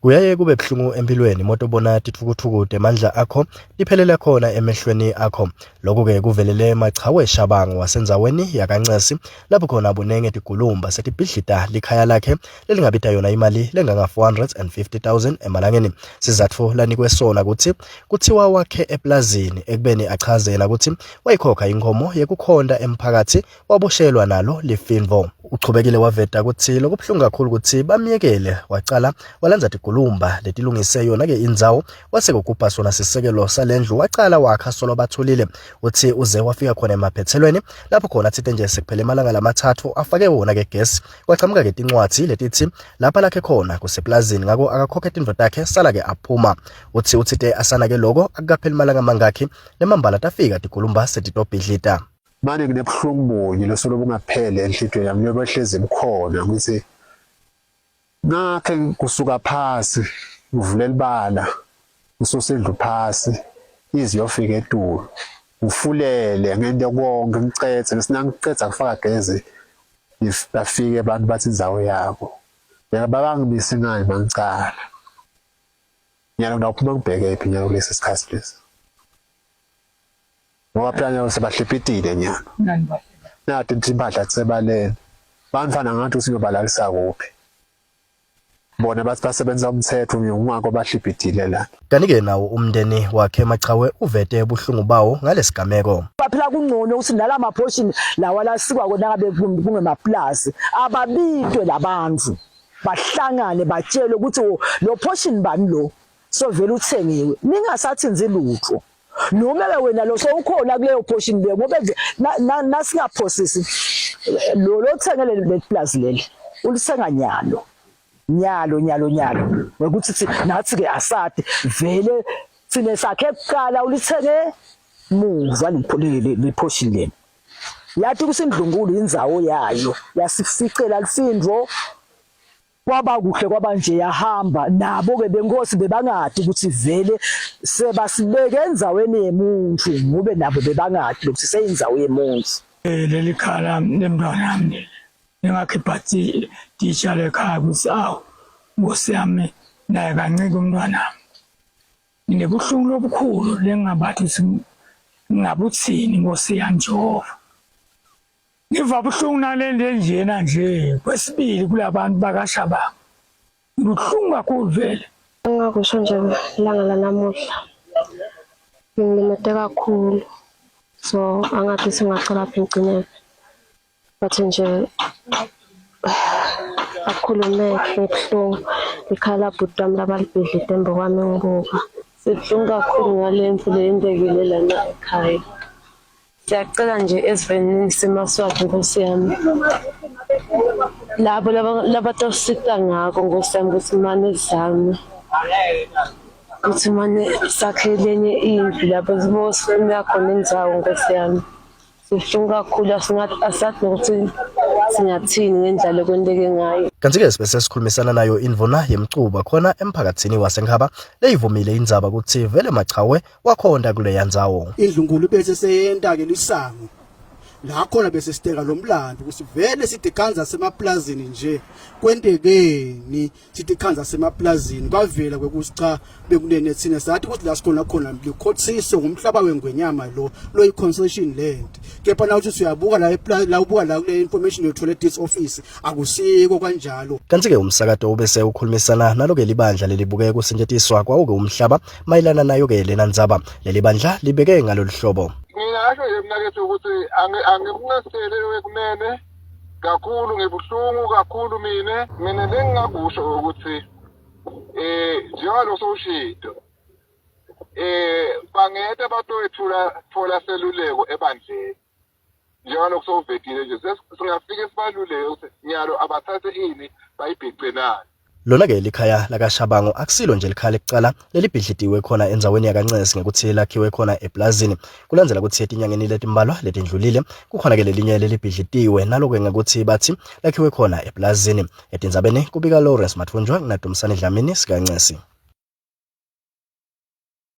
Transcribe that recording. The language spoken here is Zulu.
Kuyaye kube buhlungu empilweni imoto bona tithukuthukute mandla akho liphelele khona emehlweni akho. Lokho-ke kuvelele eMachawe Shabangu wasenzaweni yakaNcesi lapho khona bunenge tigulumba setibhidlita likhaya lakhe lelingabita yona imali lenganga 450,000 emalangeni. Sizatfu lanikwe sona ukuthi kuthiwa wakhe eplazini ekubeni achazela ukuthi wayikhokha inkomo yekukhonda emphakathi waboshelwa nalo lifinvo. Uchubekile waveta ukuthi lokubuhlungu kakhulu ukuthi bamyekele wacala walenza tigulumba letilungise yona-ke indzawo wasekugubha sona sisekelo salendlu wacala wakha solo batholile uthi uze wafika khona emaphethelweni lapho khona athite nje sekuphele amalanga lamathathu afake wona-ke gesi kwachamuka-ke tincwadzi letithi lapha lakhe khona kuseplazini ngako akakhokhe tindvo takhe sala-ke aphuma. Uthi uthite asana-ke loko akukapheli malanga mangakhi nemambala tafika tigulumba setitobhidlita. Mane nginebuhlungu bunye losolo bungaphele enhlitweni yami njengoba hlezi mkhona ngithi ngakhe kusuka phasi uvulela ibala usosendlu phasi iziyofika eTulu ufulele ngente konke ngicethe ngisinangicetha kufaka gezi bafike abantu bathi indzawo yakho babangibisi ngani mangicala nyalo ngawuphuma ngibheke ephi nyalo kulesi sikhathi lesi ngoba phela nyalo sebahlipitile nyalo nathi impahla kusebalele banifana ngathi usiyobalalisa kuphi bona bathi basebenza umthetho ngiyungwako bahlipitile la. Kanike nawo umndeni wakhe Machawe uvete ubuhlungu bawo ngalesigameko. Baphela kungcono ukuthi nala maportion lawa lasikwa kona ngabe kungemaplaza ababitwe labantu bahlangane batshele ukuthi lo portion bani lo so vele uthengiwe ningasathinzi lutho noma wena lo sowukhona kuleyo portion le ngoba nasingaphosisi lo thengele leplaza leli ulithenga nyalo ukuthi nathi ke asade vele sine sakhe kuqala ulithenge muva le portion leni yathi kusindlungulu indzawo yayo yasificela lifindvo kwaba kuhle kwaba nje yahamba nabo ke benkosi bebangadi ukuthi vele sebasibeke endzaweni yemuntu ngube nabo bebangadi ukuthi seyindzawo yemuntu. Leli khala lemntwana wami ngingakhipha teacher lekhaya ukuthi awu Nkosi yami naye kancike umntwana wami. Nginebuhlungu lobukhulu lengabathi ngabuthini Nkosi yami Jehova. Ngiva buhlungu nalento njena nje kwesibili kulabantu bakaShabangu. Buhlungu kakhulu vele. Ngakusho nje langa lanamuhla. Ngilimete kakhulu. So angathi singacela phi ngcine. Bathi nje akhulumeke ngebuhlungu ikhala bhutami labalibhidlite embo kwami ngibuka. Sibuhlungu kakhulu ngale mfule yenzekile lana ekhaya. Siyacela nje esivenini simaswakhe Nkosi yami. Labo labatosita ngako Nkosi yami ukuthi mane zami. Ukuthi mane sakhe lenye indlu lapho sibosifuna khona indzawo Nkosi yami. Sibuhlungu kakhulu asathi nokuthi singathini ngendlela kwenteke ngayo. Kanti-ke sibese sikhulumisana nayo indvuna yemcuba khona emphakathini waseNkhaba leyivumile indzaba ukuthi vele Machawe wakhonda kuleya ndzawo. Indlunkulu bese seyenta-ke lisango la khona bese siteka lo mlando ukuthi vele sitikhanza semaplazini nje kwentekeni sitikhanza semaplazini kwavela kwekuthi cha bekunene thina sathi ukuthi la sikhona khona likhotsise ngomhlaba wengwenyama lo i-concession land kepha na uthi uyabuka la ubuka la kule information yothola deeds office akusiko kanjalo. Kanti-ke umsakato ubese ukhulumisana nalo-ke libandla lelibuke kusetshenziswa kwawo-ke umhlaba mayelana nayo-ke lena ndzaba leli bandla libeke ngalolu hlobo. Ngingasho nje mina ke ukuthi angikunesele wekunene kakhulu ngebuhlungu kakhulu mina lengingakusho ukuthi njalo sowushido bangete batoyethula thola seluleko ebandleni njalo kusovetile nje singafika sibaluleke ukuthi nyalo abathathe ini bayibhice nani. Lona-ke likhaya lakaShabangu akusilo nje likhaya lecala lelibhidlitiwe khona endzaweni yakaNcesi ngekuthi lakhiwe khona eplazini. Kulandzela ukuthi etinyangeni letimbalwa letindlulile kukhona-ke lelinye lelibhidlitiwe nalo-ke ngekuthi bathi lakhiwe khona eplazini. Etindzabeni kubika Lawrence Mathunjwa nginaDumsani Dlamini sikaNcesi.